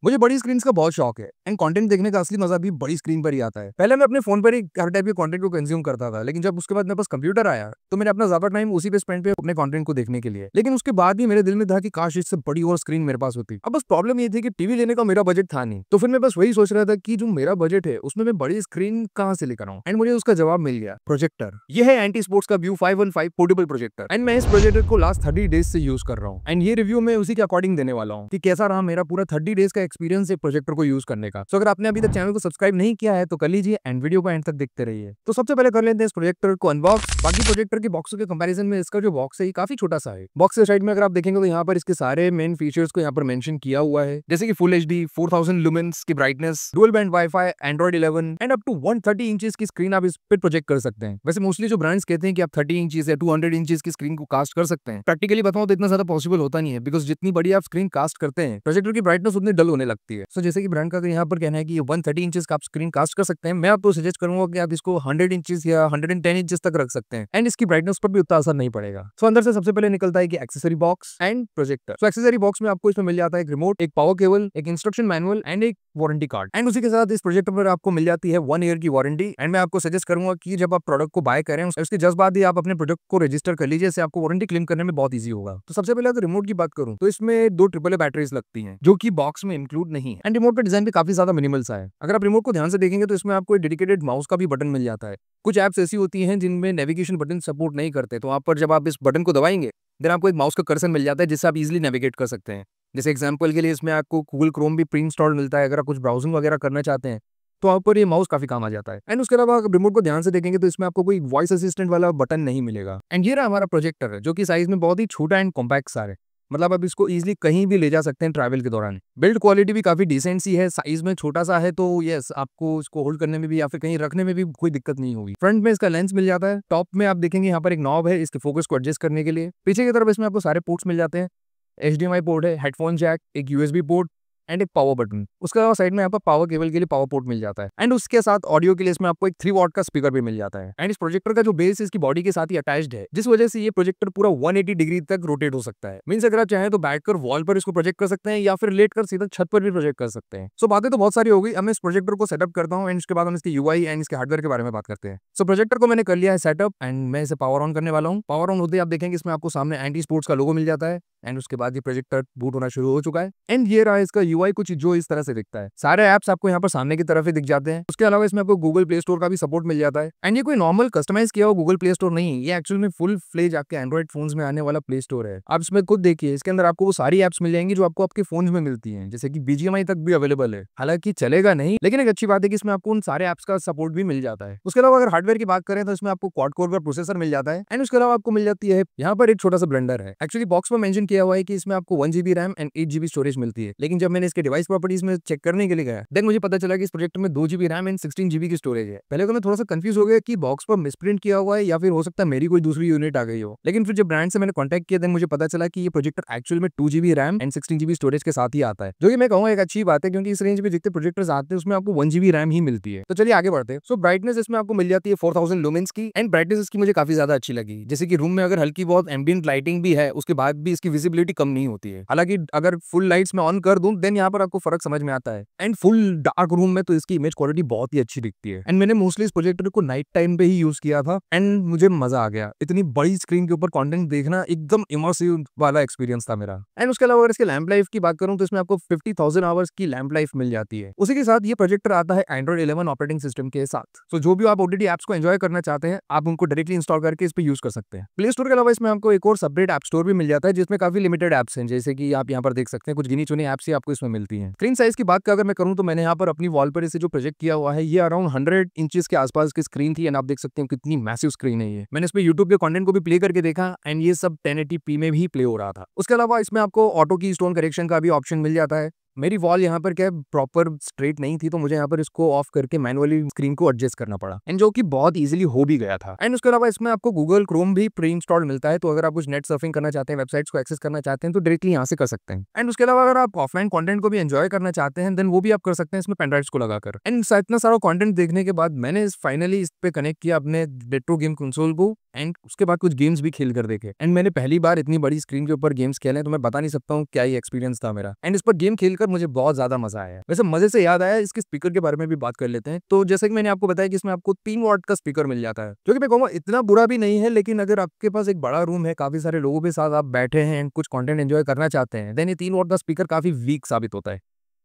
मुझे बड़ी स्क्रीन का बहुत शौक है एंड कंटेंट देखने का असली मजा भी बड़ी स्क्रीन पर ही आता है। पहले मैं अपने फोन पर ही हर टाइप के कंटेंट को कंज्यूम करता था, लेकिन जब उसके बाद मेरे पास कंप्यूटर आया तो मैंने अपना ज्यादा टाइम उसी पे स्पेंड पे अपने कंटेंट को देखने के लिए। लेकिन उसके बाद भी मेरे दिल में था कि काश इससे बड़ी और स्क्रीन मेरे पास होती। अब बस प्रॉब्लम ये थी कि टीवी लेने का मेरा बजट था नहीं, तो फिर मैं बस वही सोच रहा था कि जो मेरा बजट है उसमें मैं बड़ी स्क्रीन कहां से लेकर आऊं। एंड मुझे उसका जवाब मिल गया, प्रोजेक्टर। ये है एंटी स्पोर्ट्स का व्यू 515 पोर्टेबल प्रोजेक्टर एंड मैं इस प्रोजेक्टर को लास्ट 30 डेज से यूज कर रहा हूँ। एंड ये रिव्यू मैं उसी के अकॉर्डिंग देने वाला हूँ कि कैसा रहा मेरा पूरा 30 डेज का एक्सपीरियंस एक प्रोजेक्टर को यूज करने का। तो अगर आपने अभी तक चैनल को सब्सक्राइब नहीं किया है तो कर लीजिए एंड वीडियो को एंड तक देखते रहिए। तो सबसे पहले कर लेते हैं इस प्रोजेक्टर को अनबॉक्स। बाकी प्रोजेक्टर के बॉक्सों के कंपैरिजन में इसका जो बॉक्स है काफी छोटा सा है। बॉक्स के साइड में अगर आप देखेंगे तो यहाँ पर इसके सारे मेन फीचर्स को यहाँ पर मेंशन किया हुआ है, जैसे कि फुल एचडी 4000 लुमेंस की brightness, dual band wifi, Android 11 and up to 130 inches की स्क्रीन आप इस पर प्रोजेक्ट कर सकते हैं। वैसे मोस्टली जो ब्रांड्स कहते हैं कि आप 30 इंचेस या 200 इंचेस की स्क्रीन को कास्ट कर सकते हैं, प्रैक्टिकली बताऊं तो इतना ज्यादा पॉसिबल होता नहीं है, बिकॉज जितनी बड़ी आप स्क्रीन कास्ट करते हैं प्रोजेक्टर की ब्राइटनेस उतनी डल होने लगती है। सो जैसे कि ब्रांड का यहाँ पर कहना है कि 130 इंचेस का आप स्क्रीन कास्ट कर सकते हैं, मैं आपको सजेस्ट करूंगा कि आप इसको 100 इंचेस या 110 इंचेस तक रख सकते हैं एंड इसकी ब्राइटनेस पर भी उतना असर नहीं पड़ेगा। सो अंदर से सबसे पहले निकलता है कि accessory box and projector. So accessory box में आपको इसमें मिल जाता है एक रिमोट, एक पावर केबल, एक इंस्ट्रक्शन मैनुअल एंड एक वारंटी कार्ड। एंड उसी के साथ इस प्रोजेक्टर पर आपको मिल जाती है 1 ईयर की वारंटी। एंड मैं आपको सजेस्ट करूंगा कि जब आप प्रोडक्ट को बाय करें उसके जस्ट बाद ही आप अपने प्रोडक्ट को रजिस्टर कर लीजिए, इससे आपको वारंटी क्लेम करने में बहुत ईजी होगा। तो सबसे पहले अगर रिमोट की बात करूं तो इसमें 2 ट्रिपल ए बैटरीज लगती हैं जो कि बॉक्स में इंक्लूड नहीं है। एंड रिमोट का डिजाइन भी काफी ज्यादा मिनिमल सा है। अगर आप रिमोट को ध्यान से देखेंगे तो इसमें आपको डेडिकेटेड माउस का भी बटन मिल जाता है। कुछ ऐप्स ऐसी होती हैं जिनमें नेविगेशन बटन सपोर्ट नहीं करते, तो वहां पर जब आप इस बटन को दबाएंगे देन आपको एक माउस का कर्सर मिल जाता है जिससे आप इजीली नेविगेट कर सकते हैं। जैसे एग्जांपल के लिए इसमें आपको गूगल क्रोम भी प्री इंस्टॉल मिलता है, अगर आप कुछ ब्राउजिंग वगैरह करना चाहते हैं तो वहाँ पर ये माउस काफी काम आ जाता है। एंड उसके अलावा रिमोट को ध्यान से देखेंगे तो इसमें आपको कोई वॉइस असिस्टेंट वाला बटन नहीं मिलेगा। एंड ये रहा हमारा प्रोजेक्टर है जो कि साइज में बहुत ही छोटा एंड कॉम्पैक्ट सा है, मतलब आप इसको इजीली कहीं भी ले जा सकते हैं ट्रैवल के दौरान। बिल्ड क्वालिटी भी काफी डिसेंट सी है, साइज में छोटा सा है तो यस आपको इसको होल्ड करने में भी या फिर कहीं रखने में भी कोई दिक्कत नहीं होगी। फ्रंट में इसका लेंस मिल जाता है, टॉप में आप देखेंगे यहाँ पर एक नॉब है इसके फोकस को एडजस्ट करने के लिए। पीछे की तरफ इसमें आपको सारे पोर्ट्स मिल जाते हैं, HDMI पोर्ट है, हेडफोन जैक, एक USB पोर्ट एंड एक पावर बटन। उसके अलावा साइड में यहाँ पर पावर केबल के लिए पावर पोर्ट मिल जाता है। एंड उसके साथ ऑडियो के लिए इसमें आपको एक 3 वॉट का स्पीकर भी मिल जाता है। एंड इस प्रोजेक्टर का जो बेस इसकी बॉडी के साथ ही अटैच्ड है, जिस वजह से ये प्रोजेक्टर पूरा 180 डिग्री तक रोटेट हो सकता है। मींस अगर आप चाहें तो बैठकर वॉल पर इसको प्रोजेक्ट कर सकते हैं या फिर लेटकर सीधा छत पर भी प्रोजेक्ट कर सकते हैं। सो बातें तो बहुत सारी हो गई, अब मैं इस प्रोजेक्टर को सेटअप करता हूँ एंड उसके बाद हम इसके UI एंड इसके हार्डवेयर के बारे में बात करते हैं। सो प्रोजेक्टर को मैंने कर लिया है सेटअप एंड मैं इसे पावर ऑन करने वाला हूँ। पावर ऑन होते ही आप देखेंगे इसमें आपको सामने एंटी स्पोर्ट्स का लोगो मिल जाता है एंड उसके बाद ये प्रोजेक्टर बूट होना शुरू हो चुका है। एंड ये रहा इसका UI कुछ जो इस तरह से दिखता है। सारे ऐप्स आपको यहाँ पर सामने की तरफ ही दिख जाते हैं। उसके अलावा इसमें आपको गूगल प्ले स्टोर का भी सपोर्ट मिल जाता है। एंड ये कोई नॉर्मल कस्टमाइज किया हुआ गूगल प्ले स्टोर नहीं, ये एक्चुअल में फुल फ्लेज आपके एंड्रॉइड फोन्स में आने वाला प्ले स्टोर है। आप इसमें खुद देखिए, इसके अंदर आपको वो सारी एप्स मिल जाएंगी जो आपको आपके फोन में मिलती है, जैसे कि BGMI तक भी अवेलेबल है। हालांकि चलेगा नहीं, लेकिन एक अच्छी बात है कि इसमें आपको उन सारे एप्स का सपोर्ट भी मिल जाता है। उसके अलावा अगर हार्डवेयर की बात करें तो इसमें आपको क्वाड कोर का प्रोसेसर मिल जाता है। एंड उसके अलावा आपको मिल जाती है यहाँ पर एक छोटा सा ब्लेंडर है। एक्चुअली बॉक्स में मेंशन किया हुआ है कि इसमें आपको 1 GB RAM and 8 GB storage मिलती है, लेकिन जब मैंने इसके डिवाइस प्रॉपर्टीज में चेक करने के लिए गया देन मुझे पता चला कि इस प्रोजेक्टर में 2 GB रैम एंड 16 GB की स्टोरेज है। पहले तो मैं थोड़ा सा कंफ्यूज हो गया कि बॉक्स पर मिसप्रिंट किया हुआ है या फिर हो सकता है मेरी कोई दूसरी यूनिट आ गई हो, लेकिन फिर जब ब्रांड से मैंने कॉन्टैक्ट किया देन मुझे पता चला कि ये प्रोजेक्टर एक्चुअल में 2 GB RAM and 16 GB storage के साथ ही आता है, जो कि मैं कहूँगा एक अच्छी बात है क्योंकि इस रेंज में जितने प्रोजेक्टर्स आते हैं उसमें आपको 1 GB रैम ही मिलती है। तो चलिए आगे बढ़ते हैं। सो ब्राइटनेस इसमें आपको मिल जाती है 4000 लुमेंस की एंड ब्राइटनेस इसकी मुझे काफी ज्यादा अच्छी लगी। जैसे कि रूम में अगर हल्की बहुत एम्बिएंट लाइटिंग भी है उसके बाद भी इसकी विजिबिलिटी कम नहीं होती है। हालांकि अगर फुल लाइट्स में ऑन कर दूं देन यहाँ पर आपको फर्क समझ में आता है। एंड फुल डार्क रूम में तो इसकी इमेज क्वालिटी बहुत ही अच्छी दिखती है। एंड मैंने मोस्टली इस प्रोजेक्टर को नाइट टाइम पे ही यूज किया था एंड मुझे मजा आ गया। इतनी बड़ी स्क्रीन के ऊपर कंटेंट देखना एकदम इमर्सिव वाला एक्सपीरियंस था मेरा। एंड उसके अलावा अगर इसके लैंप लाइफ की बात करूं तो इसमें आपको 50,000 आवर्स की लैंप लाइफ मिल जाती है। उसी के साथ ये प्रोजेक्टर आता है एंड्रॉइड 11 ऑपरेटिंग सिस्टम के साथ। तो जो भी आप OTT एप्स को एंजॉय करना चाहते हैं आप उनको डायरेक्टली इंस्टॉल करके इस पे यूज कर सकते हैं। प्ले स्टोर के अलावा इसमें आपको एक और सेपरेट ऐप स्टोर भी मिल जाता है जिसमें काफी लिमिटेड एप्स हैं, जैसे कि आप यहाँ पर देख सकते हैं कुछ गिनी चुनी एप्स ही आपको इसमें मिलती हैं। स्क्रीन साइज की बात अगर मैं करूँ तो मैंने यहाँ पर अपनी वॉल पर इसे जो प्रोजेक्ट किया हुआ है ये अराउंड 100 इंचेस के आसपास की स्क्रीन थी एंड आप देख सकते हैं कितनी मैसिव स्क्रीन है ये। मैंने इस पे यूट्यूब के कंटेंट को भी प्ले करके देखा एंड ये सब 1080p में भी प्ले हो रहा था। उसके अलावा इसमें आपको ऑटो की स्टोन करेक्शन का भी ऑप्शन मिल जाता है। मेरी वॉल यहाँ पर क्या प्रॉपर स्ट्रेट नहीं थी तो मुझे यहाँ पर इसको ऑफ करके मैनुअली स्क्रीन को एडजस्ट करना पड़ा एंड जो कि बहुत इजीली हो भी गया था। एंड उसके अलावा इसमें आपको गूगल क्रोम भी प्री इंस्टॉल्ड मिलता है, तो अगर आप कुछ नेट सर्फिंग करना चाहते हैं, वेबसाइट्स को एक्सेस करना चाहते हैं तो डायरेक्टली यहाँ से कर सकते हैं। एंड उसके अलावा अगर आप ऑफलाइन कंटेंट को भी एंजॉय करना चाहते हैं देन वो भी आप कर सकते हैं इसमें पेनड्राइव्स को लगाकर। एंड इतना सारा कंटेंट देखने के बाद मैंने फाइनली इस पे कनेक्ट किया अपने रेट्रो गेम कंसोल को एंड उसके बाद कुछ गेम्स भी खेल कर देखे। एंड मैंने पहली बार इतनी बड़ी स्क्रीन के ऊपर गेम्स खेले तो मैं बता नहीं सकता हूँ क्या ही एक्सपीरियंस था मेरा। एंड इस पर गेम खेलकर कर मुझे बहुत ज्यादा मजा आया। वैसे मजे से याद आया, इसके स्पीकर के बारे में भी बात कर लेते हैं। तो जैसे कि मैंने आपको बताया कि इसमें आपको 3 वॉट का स्पीकर मिल जाता है, जो कि मैं कहूँगा इतना बुरा भी नहीं है, लेकिन अगर आपके पास एक बड़ा रूम है, काफी सारे लोगों के साथ आप बैठे हैं, कुछ कंटेंट एंजॉय करना चाहते हैं, देन ये 3 वॉट का स्पीकर काफी वीक साबित होता है।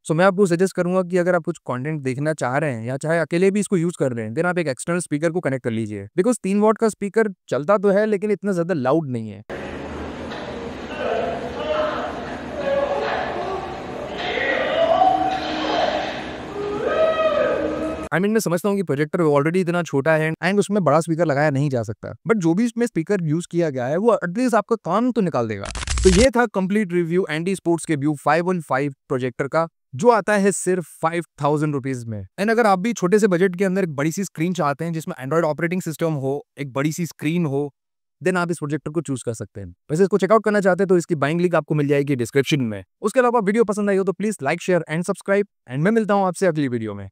सो मैं आपको सजेस्ट करूंगा कि अगर आप कुछ कंटेंट देखना चाह रहे हैं या चाहे अकेले भी इसको यूज कर रहे हैं, देन आप एक एक्सटर्नल स्पीकर को कनेक्ट कर लीजिए, बिकॉज 3 वॉट का स्पीकर चलता तो है लेकिन इतना ज्यादा लाउड नहीं है। मैं समझता हूँ कि प्रोजेक्टर ऑलरेडी इतना छोटा है एंड उसमें बड़ा स्पीकर लगाया नहीं जा सकता, बट जो भी इसमें स्पीकर यूज किया गया है वो एटलीस्ट आपका काम तो निकाल देगा। तो ये था कंप्लीट रिव्यू एंडी स्पोर्ट्स के व्यू 515 प्रोजेक्टर का, जो आता है सिर्फ 5000 रुपीज में। एंड अगर आप भी छोटे से बजट के अंदर एक बड़ी सी स्क्रीन चाहते हैं जिसमें एंड्रॉइड ऑपरेटिंग सिस्टम हो, एक बड़ी सी स्क्रीन हो, देन आप इस प्रोजेक्टर को चूज कर सकते हैं। वैसे इसको चेकआउट करना चाहते हैं तो इसकी बाइंग लिंक आपको मिल जाएगी डिस्क्रिप्शन में। उसके अलावा वीडियो पसंद आई हो तो please like share and subscribe, and मैं मिलता हूं आपसे अगली वीडियो में।